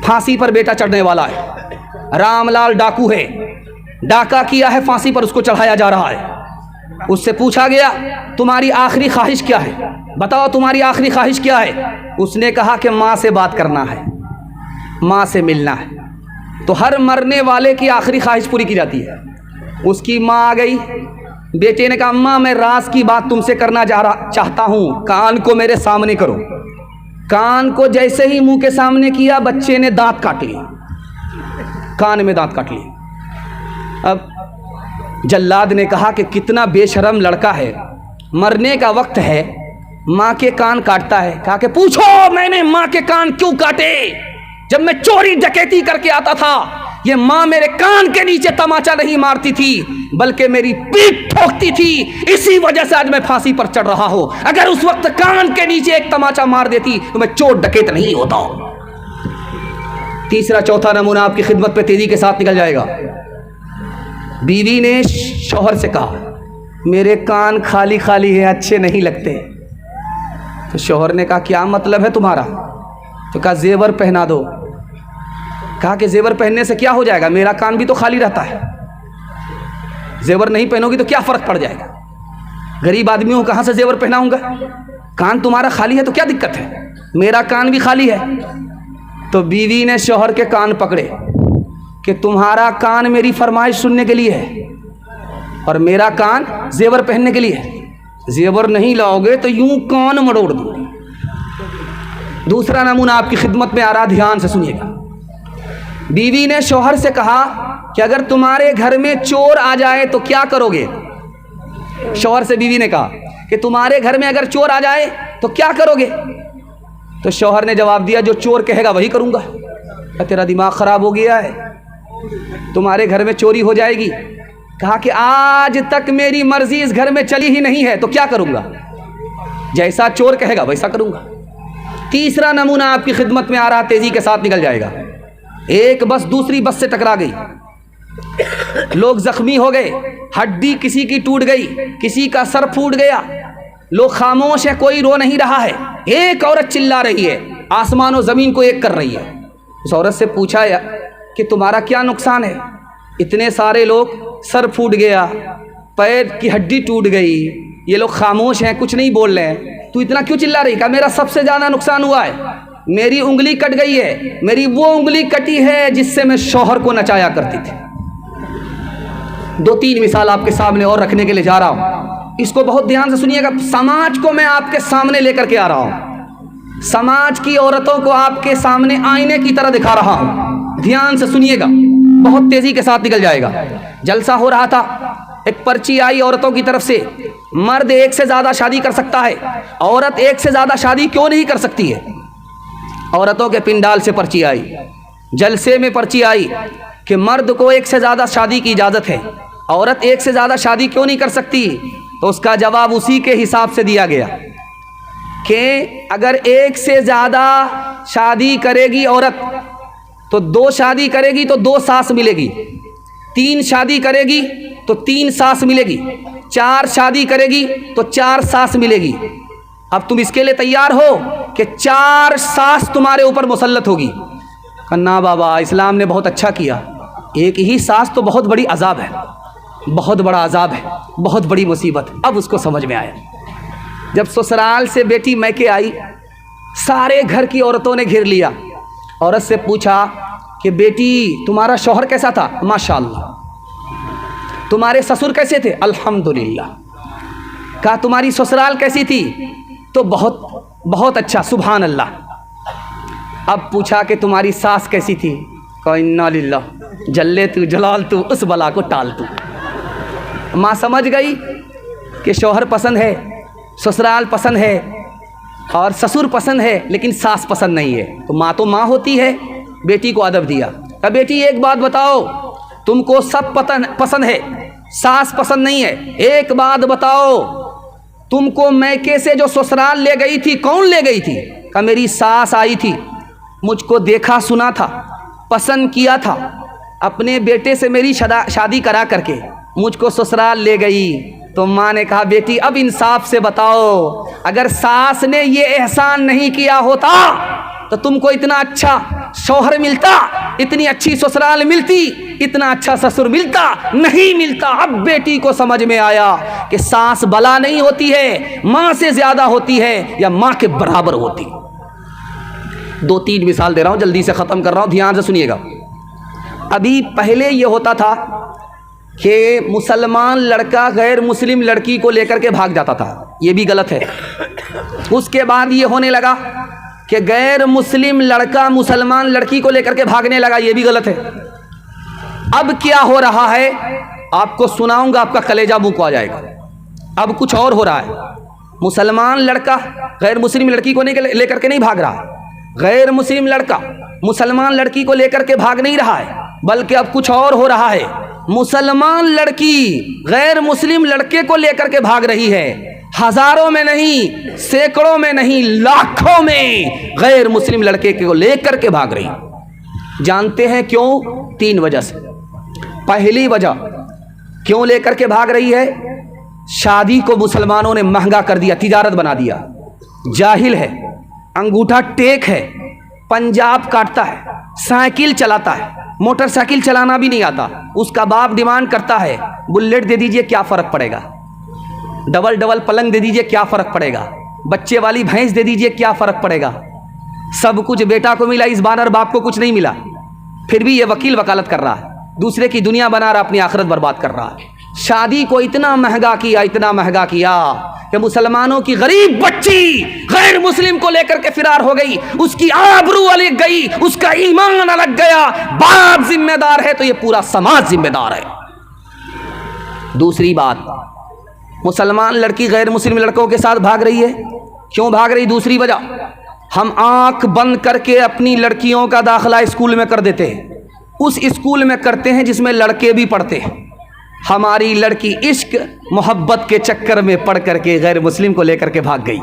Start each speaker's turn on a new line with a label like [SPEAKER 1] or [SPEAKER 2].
[SPEAKER 1] फांसी पर बेटा चढ़ने वाला है, रामलाल डाकू है, डाका किया है, फांसी पर उसको चढ़ाया जा रहा है। उससे पूछा गया तुम्हारी आखिरी ख्वाहिश क्या है, बताओ तुम्हारी आखिरी ख्वाहिश क्या है। उसने कहा कि माँ से बात करना है, माँ से मिलना है। तो हर मरने वाले की आखिरी ख्वाहिश पूरी की जाती है। उसकी माँ आ गई, बेटे ने कहा अम्मा मैं राज की बात तुमसे करना चाहता हूँ, कान को मेरे सामने करो। कान को जैसे ही मुंह के सामने किया, बच्चे ने दांत काट लिए, कान में दांत काट लिए। अब जल्लाद ने कहा कि कितना बेशरम लड़का है, मरने का वक्त है, माँ के कान काटता है। कहा कि पूछो मैंने माँ के कान क्यों काटे, जब मैं चोरी डकैती करके आता था ये माँ मेरे कान के नीचे तमाचा नहीं मारती थी बल्कि मेरी पीठ ठोकती थी, इसी वजह से आज मैं फांसी पर चढ़ रहा हूं। अगर उस वक्त कान के नीचे एक तमाचा मार देती तो मैं चोर डकैत नहीं होता। तीसरा चौथा नमूना आपकी खिदमत पे तेजी के साथ निकल जाएगा। बीवी ने शौहर से कहा मेरे कान खाली खाली हैं, अच्छे नहीं लगते। तो शौहर ने कहा क्या मतलब है तुम्हारा। तो कहा जेवर पहना दो। कहा कि जेवर पहनने से क्या हो जाएगा, मेरा कान भी तो खाली रहता है, जेवर नहीं पहनोगी तो क्या फ़र्क पड़ जाएगा, गरीब आदमी हूँ कहाँ से जेवर पहनाऊंगा, कान तुम्हारा खाली है तो क्या दिक्कत है, मेरा कान भी खाली है। तो बीवी ने शौहर के कान पकड़े कि तुम्हारा कान मेरी फरमाइश सुनने के लिए है और मेरा कान जेवर पहनने के लिए है, जेवर नहीं लाओगे तो यूं कान मरोड़ दूंगी। दूसरा नमूना आपकी खिदमत में आ रहा, ध्यान से सुनिएगा। बीवी ने शौहर से कहा कि अगर तुम्हारे घर में चोर आ जाए तो क्या करोगे। शौहर से बीवी ने कहा कि तुम्हारे घर में अगर चोर आ जाए तो क्या करोगे। तो शौहर ने जवाब दिया जो चोर कहेगा वही करूंगा। तेरा दिमाग खराब हो गया है, तुम्हारे घर में चोरी हो जाएगी। कहा कि आज तक मेरी मर्जी इस घर में चली ही नहीं है तो क्या करूंगा, जैसा चोर कहेगा वैसा करूंगा। तीसरा नमूना आपकी खिदमत में आ रहा, तेजी के साथ निकल जाएगा। एक बस दूसरी बस से टकरा गई, लोग जख्मी हो गए, हड्डी किसी की टूट गई, किसी का सर फूट गया, लोग खामोश है, कोई रो नहीं रहा है। एक औरत चिल्ला रही है, आसमान और ज़मीन को एक कर रही है। उस औरत से पूछा कि तुम्हारा क्या नुकसान है, इतने सारे लोग, सर फूट गया, पैर की हड्डी टूट गई, ये लोग खामोश हैं, कुछ नहीं बोल रहे हैं, तू इतना क्यों चिल्ला रही। कहा मेरा सबसे ज़्यादा नुकसान हुआ है, मेरी उंगली कट गई है, मेरी वो उंगली कटी है जिससे मैं शौहर को नचाया करती थी। दो तीन मिसाल आपके सामने और रखने के लिए जा रहा हूं, इसको बहुत ध्यान से सुनिएगा। समाज को मैं आपके सामने लेकर के आ रहा हूं, समाज की औरतों को आपके सामने आईने की तरह दिखा रहा हूं, ध्यान से सुनिएगा, बहुत तेजी के साथ निकल जाएगा। जलसा हो रहा था, एक पर्ची आई औरतों की तरफ से, मर्द एक से ज़्यादा शादी कर सकता है, औरत एक से ज़्यादा शादी क्यों नहीं कर सकती है। औरतों के पिंडाल से पर्ची आई, जलसे में पर्ची आई कि मर्द को एक से ज़्यादा शादी की इजाज़त है, औरत एक से ज़्यादा शादी क्यों नहीं कर सकती। तो उसका जवाब उसी के हिसाब से दिया गया कि अगर एक से ज़्यादा शादी करेगी औरत तो 2 शादी करेगी तो 2 सास मिलेगी, 3 शादी करेगी तो 3 सास मिलेगी, 4 शादी करेगी तो 4 सास मिलेगी। अब तुम इसके लिए तैयार हो कि 4 सास तुम्हारे ऊपर मुसल्लत होगी। कन्ना बाबा इस्लाम ने बहुत अच्छा किया, एक ही सास तो बहुत बड़ी अजाब है, बहुत बड़ा अजाब है, बहुत बड़ी मुसीबत है। अब उसको समझ में आया, जब ससुराल से बेटी मैके आई, सारे घर की औरतों ने घेर लिया। औरत से पूछा कि बेटी तुम्हारा शौहर कैसा था, माशाअल्लाह। तुम्हारे ससुर कैसे थे, अल्हम्दुलिल्लाह। कहा तुम्हारी ससुराल कैसी थी, तो बहुत अच्छा, सुभान अल्लाह। अब पूछा कि तुम्हारी सास कैसी थी, कहा इन्ना लिल्लाह, जल्ले तू जलाल तू, उस बला को टाल तू। माँ समझ गई कि शौहर पसंद है, ससुराल पसंद है और ससुर पसंद है, लेकिन सास पसंद नहीं है। तो माँ होती है, बेटी को अदब दिया। कहा बेटी एक बात बताओ, तुमको सब पसंद है, सास पसंद नहीं है, एक बात बताओ, तुमको मैके से जो ससुराल ले गई थी कौन ले गई थी। कहा मेरी सास आई थी, मुझको देखा सुना था, पसंद किया था, अपने बेटे से मेरी शादी करा करके मुझको ससुराल ले गई। तो माँ ने कहा बेटी अब इंसाफ से बताओ, अगर सास ने ये एहसान नहीं किया होता तो तुमको इतना अच्छा शौहर मिलता, इतनी अच्छी ससुराल मिलती, इतना अच्छा ससुर मिलता, नहीं मिलता। अब बेटी को समझ में आया कि सास बला नहीं होती है, माँ से ज्यादा होती है या माँ के बराबर होती। 2-3 मिसाल दे रहा हूँ, जल्दी से ख़त्म कर रहा हूँ, ध्यान से सुनिएगा। अभी पहले ये होता था कि मुसलमान लड़का गैर मुस्लिम लड़की को लेकर के भाग जाता था, ये भी गलत है। उसके बाद ये होने लगा कि गैर मुस्लिम लड़का मुसलमान लड़की को लेकर के भागने लगा, ये भी गलत है। अब क्या हो रहा है आपको सुनाऊंगा, आपका कलेजा मुंह को आ जाएगा। अब कुछ और हो रहा है। मुसलमान लड़का गैर मुस्लिम लड़की को लेकर के नहीं भाग रहा, गैर मुस्लिम लड़का मुसलमान लड़की को लेकर के भाग नहीं रहा है, बल्कि अब कुछ और हो रहा है। मुसलमान लड़की गैर मुस्लिम लड़के को लेकर के भाग रही है। हजारों में नहीं, सैकड़ों में नहीं, लाखों में गैर मुस्लिम लड़के को लेकर के भाग रही। जानते हैं क्यों? 3 वजह से। पहली वजह क्यों लेकर के भाग रही है? शादी को मुसलमानों ने महंगा कर दिया, तिजारत बना दिया। जाहिल है, अंगूठा टेक है, पंजाब काटता है, साइकिल चलाता है, मोटरसाइकिल चलाना भी नहीं आता। उसका बाप डिमांड करता है बुलेट दे दीजिए, क्या फ़र्क पड़ेगा? डबल पलंग दे दीजिए, क्या फ़र्क पड़ेगा? बच्चे वाली भैंस दे दीजिए, क्या फ़र्क पड़ेगा? सब कुछ बेटा को मिला, इस बानर बाप को कुछ नहीं मिला। फिर भी ये वकील वकालत कर रहा है, दूसरे की दुनिया बना रहा, अपनी आखिरत बर्बाद कर रहा है। शादी को इतना महंगा किया, इतना महंगा किया कि मुसलमानों की गरीब बच्ची गैर मुस्लिम को लेकर के फिरार हो गई, उसकी आबरू अलग गई, उसका ईमान अलग गया। बाप जिम्मेदार है तो ये पूरा समाज जिम्मेदार है। दूसरी बात, मुसलमान लड़की गैर मुस्लिम लड़कों के साथ भाग रही है। क्यों भाग रही? दूसरी वजह, हम आंख बंद करके अपनी लड़कियों का दाखिला स्कूल में कर देते हैं। उस स्कूल में करते हैं जिसमें लड़के भी पढ़ते हैं। हमारी लड़की इश्क मोहब्बत के चक्कर में पड़ करके गैर मुस्लिम को लेकर के भाग गई।